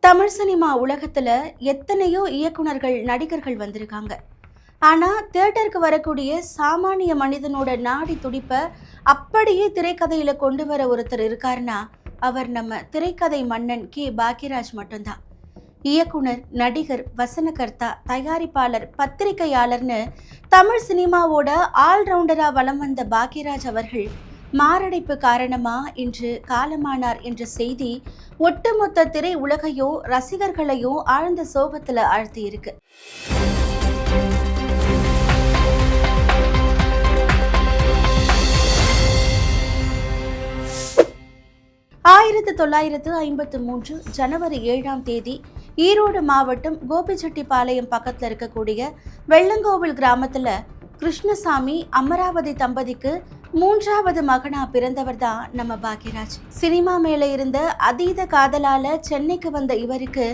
Tamil cinema உலகத்துல எத்தனையோ இயக்குனர்கள் நடிகர்கள் வந்திருக்காங்க. ஆனா தியேட்டருக்கு வரக்கூடிய சாமானிய மனிதனோட நாடி துடிப்ப அப்படியே திரைக்கதையில கொண்டு வர ஒருத்தர் இருக்காருன்னா அவர் நம்ம திரைக்கதை மன்னன் பாக்யராஜ் மட்டும்தான். இயக்குனர், நடிகர், வசனகர்த்தா, தயாரிப்பாளர், பத்திரிகையாளர்னு தமிழ் சினிமாவோட ஆல்ரவுண்டரா வலம் வந்த பாக்யராஜ் அவர்கள் மாரடைப்பு காரணமா இன்று காலமானார் என்ற செய்தி ஒட்டுமொத்த திரை உலகையோ ரசிகர்களையோ ஆழ்ந்த சோகத்துல ஆழ்த்தி இருக்கு. 1953 ஜனவரி 7ஆம் தேதி ஈரோடு மாவட்டம் கோபிச்செட்டிப்பாளையம் பக்கத்துல இருக்கக்கூடிய வெள்ளங்கோவில் கிராமத்துல கிருஷ்ணசாமி அமராவதி தம்பதிக்கு 3வது மகனா பிறந்தவர் தான் நம்ம பாக்யராஜ். சினிமா மேல இருந்த அதீத காதலால சென்னைக்கு வந்த இவருக்கு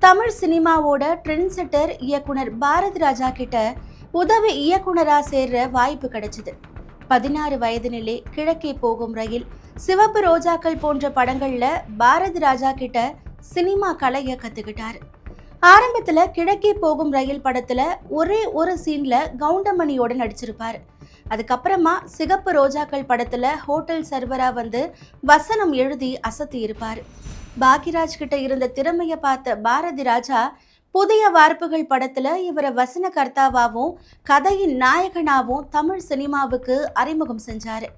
தமிழ் சினிமாவோட ட்ரெண்ட் செட்டர் இயக்குனர் பாரதி ராஜா கிட்ட உதவி இயக்குனரா சேர்ற வாய்ப்பு கிடைச்சது. 16 வயதினிலே கிழக்கே போகும் ரயில், சிவப்பு ரோஜாக்கள் போன்ற படங்கள்ல பாரதி ராஜா கிட்ட சினிமா கலைய கத்துக்கிட்டாரு. ஆரம்பத்துல கிழக்கே போகும் ரயில் படத்துல ஒரே ஒரு சீன்ல கவுண்டமணியோட நடிச்சிருப்பாரு. அதுக்கப்புறமா சிகப்பு ரோஜாக்கள் படத்துல ஹோட்டல் சர்வரா வந்து வசனம் எழுதி அசத்தி இருப்பாரு. பாக்யராஜ் கிட்ட இருந்த திறமைய பார்த்த பாரதி ராஜா புதிய வார்ப்புகள் படத்துல இவரை வசன கர்த்தாவாவும் கதையின் நாயகனாவும் தமிழ் சினிமாவுக்கு அறிமுகம் செஞ்சாரு.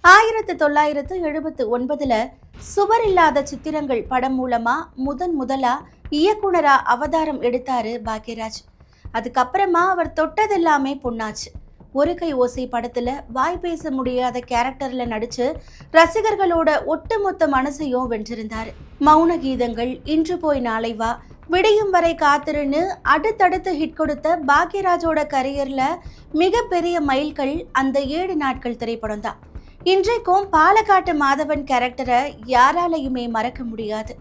1979 சுவர் இல்லாத சித்திரங்கள் படம் மூலமா முதலா இயக்குனரா அவதாரம் எடுத்தாரு பாக்யராஜ். அதுக்கப்புறமா அவர் தொட்டதெல்லாமே பொன்னாச்சு. ஒரு கை ஓசை படத்துல வாய் பேச முடியாத கேரக்டர்ல நடிச்சு ரசிகர்களோட ஒட்டுமொத்த மனசையும் வென்றிருந்தாரு. மௌன கீதங்கள், இன்று போய் நாளை வா, விடியும் வரை காத்திருன்னு அடுத்தடுத்து ஹிட் கொடுத்த பாக்யராஜோட கரியர்ல மிகப்பெரிய மைல்கள் அந்த 7 நாட்கள் திரைப்படம் தான். இன்றைக்கும் பாலக்காட்டு மாதவன் கேரக்டரை யாராலையுமே மறக்க முடியாது.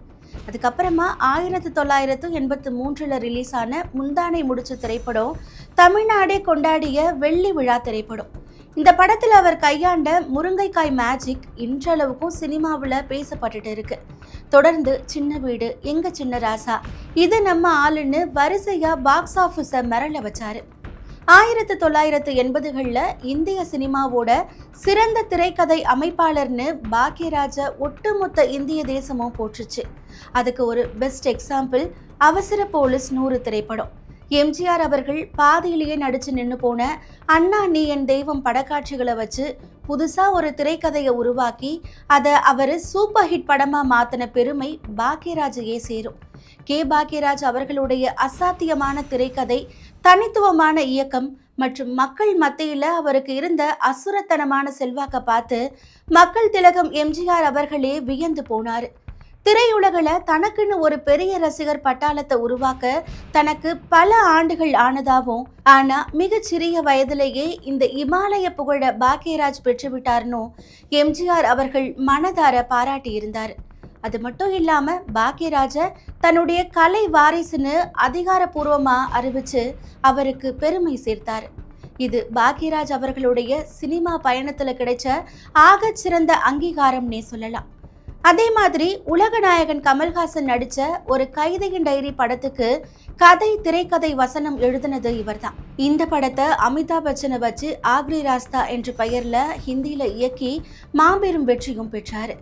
அதுக்கப்புறமா 1983 ரிலீஸ் ஆன முந்தானை முடிச்ச திரைப்படம் தமிழ்நாடே கொண்டாடிய வெள்ளி விழா திரைப்படம். இந்த படத்துல அவர் கையாண்ட முருங்கைக்காய் மேஜிக் இன்றளவுக்கும் சினிமாவில் பேசப்பட்டுட்டு இருக்கு. தொடர்ந்து சின்ன வீடு, எங்க சின்ன ராசா, இது நம்ம ஆளுன்னு வரிசையா பாக்ஸ் ஆபீஸ மிரள வச்சாரு. 1980களில் இந்திய சினிமாவோட சிறந்த திரைக்கதை அமைப்பாளர்னு பாக்யராஜ ஒட்டுமொத்த இந்திய தேசமும் போற்றுச்சு. அதுக்கு ஒரு பெஸ்ட் எக்ஸாம்பிள் அவசர போலீஸ் 100 திரைப்படம். எம்ஜிஆர் அவர்கள் பாதியிலேயே நடிச்சு நின்று போன அண்ணா நீ என் தெய்வம் படக்காட்சிகளை வச்சு புதுசா ஒரு திரைக்கதையை உருவாக்கி அதை அவர் சூப்பர் ஹிட் படமா மாத்தின பெருமை பாக்யராஜையே சேரும். பாக்யராஜ் அவர்களுடைய அசாத்தியமான திரைக்கதை, தனித்துவமான இயக்கம் மற்றும் மக்கள் மத்தியில அவருக்கு இருந்த அசுரத்தனமான செல்வாக்க பார்த்து மக்கள் திலகம் எம்ஜிஆர் அவர்களே வியந்து போனாரு. திரையுலகில தனக்குன்னு ஒரு பெரிய ரசிகர் பட்டாளத்தை உருவாக்க தனக்கு பல ஆண்டுகள் ஆனதாகவும், ஆனா மிகச்சிறிய வயதிலேயே இந்த இமாலய புகழ பாக்யராஜ் பெற்றுவிட்டார்னு எம்ஜிஆர் அவர்கள் மனதார பாராட்டி இருந்தார். அது மட்டும் இல்லாம பாக்யராஜ தன்னுடைய கலை வாரிசுன்னு அதிகாரப்பூர்வமா அறிவிச்சு அவருக்கு பெருமை சேர்த்தார். இது பாக்யராஜ் அவர்களுடைய சினிமா பயணத்துல கிடைச்ச ஆகச் சிறந்த அங்கீகாரம்னே சொல்லலாம். அதே மாதிரி உலக நாயகன் கமல்ஹாசன் நடிச்ச ஒரு கைதியின் டைரி படத்துக்கு கதை, திரைக்கதை, வசனம் எழுதினது இவர்தான். இந்த படத்தை அமிதாப் பச்சனை வச்சு ஆக்ரி ராஸ்தா என்ற பெயர்ல ஹிந்தியில இயக்கி மாபெரும் வெற்றியும் பெற்றாரு.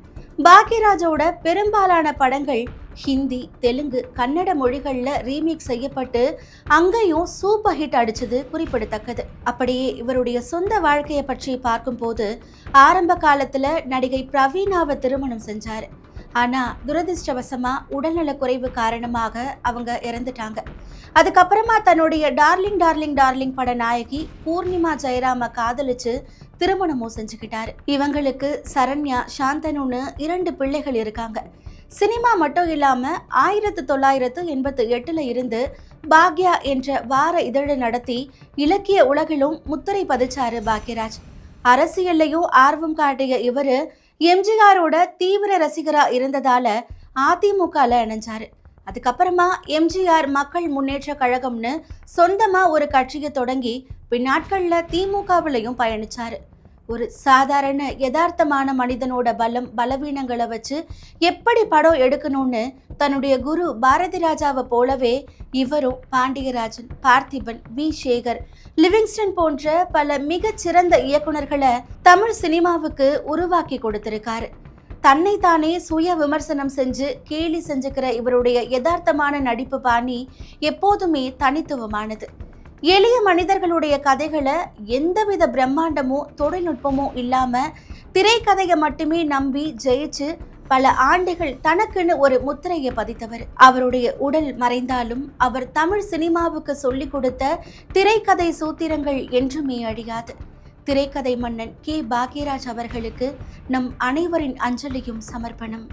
பாக்யராஜோட பெரும்பாலான படங்கள் ஹிந்தி, தெலுங்கு, கன்னட மொழிகள்ல ரீமேக் செய்யப்பட்டு அங்கேயும் சூப்பர் ஹிட் அடிச்சது குறிப்பிடத்தக்கது. அப்படியே இவருடைய சொந்த வாழ்க்கையை பற்றி பார்க்கும்போது ஆரம்ப காலத்துல நடிகை பிரவீணாவை திருமணம் செஞ்சாரு. ஆனா துரதிருஷ்டவசமா உடல்நல குறைவு காரணமாக அவங்க இறந்துட்டாங்க. அதுக்கப்புறமா தன்னுடைய டார்லிங் டார்லிங் டார்லிங் பட நாயகி பூர்ணிமா ஜெயராம காதலிச்சு திருமணமும் செஞ்சுக்கிட்டாரு. இவங்களுக்கு சரண்யா, சாந்தனுன்னு 2 பிள்ளைகள் இருக்காங்க. சினிமா மட்டும் இல்லாம 1988 இருந்து பாக்யா என்ற வார இதழை நடத்தி இலக்கிய உலகிலும் முத்திரை பதிச்சாரு பாக்யராஜ். அரசியல்லையும் ஆர்வம் காட்டிய இவரு எம்ஜிஆரோட தீவிர ரசிகரா இருந்ததால அதிமுகல இணைஞ்சாரு. அதுக்கப்புறமா எம்ஜிஆர் மக்கள் முன்னேற்ற கழகம்னு சொந்தமா ஒரு கட்சியை தொடங்கி பின்னாட்கள்ல திமுகவிலையும் பயணிச்சாரு. ஒரு சாதாரண யதார்த்தமான மனிதனோட பலவீனங்களை வச்சு எப்படி படம் எடுக்கணும்னு தன்னுடைய குரு பாரதி ராஜாவை போலவே இவரும் பாண்டியராஜன், பார்த்திபன், வி சேகர், லிவிங்ஸ்டன் போன்ற பல மிகச்சிறந்த இயக்குனர்களை தமிழ் சினிமாவுக்கு உருவாக்கி கொடுத்திருக்காரு. தன்னைத்தானே சுய விமர்சனம் செஞ்சு கேலி செஞ்சுக்கிற இவருடைய யதார்த்தமான நடிப்பு பாணி எப்போதுமே தனித்துவமானது. எளிய மனிதர்களுடைய கதைகளை எந்தவித பிரம்மாண்டமோ தொழில்நுட்பமோ இல்லாம திரைக்கதையை மட்டுமே நம்பி ஜெயிச்சு பல ஆண்டுகள் தனக்குன்னு ஒரு முத்திரையை பதித்தவர். அவருடைய உடல் மறைந்தாலும் அவர் தமிழ் சினிமாவுக்கு சொல்லிக் கொடுத்த திரைக்கதை சூத்திரங்கள் என்றுமே அழியாது. திரைக்கதை மன்னன் கே. பாக்யராஜ் அவர்களுக்கு நம் அனைவரின் அஞ்சலியும் சமர்ப்பணம்.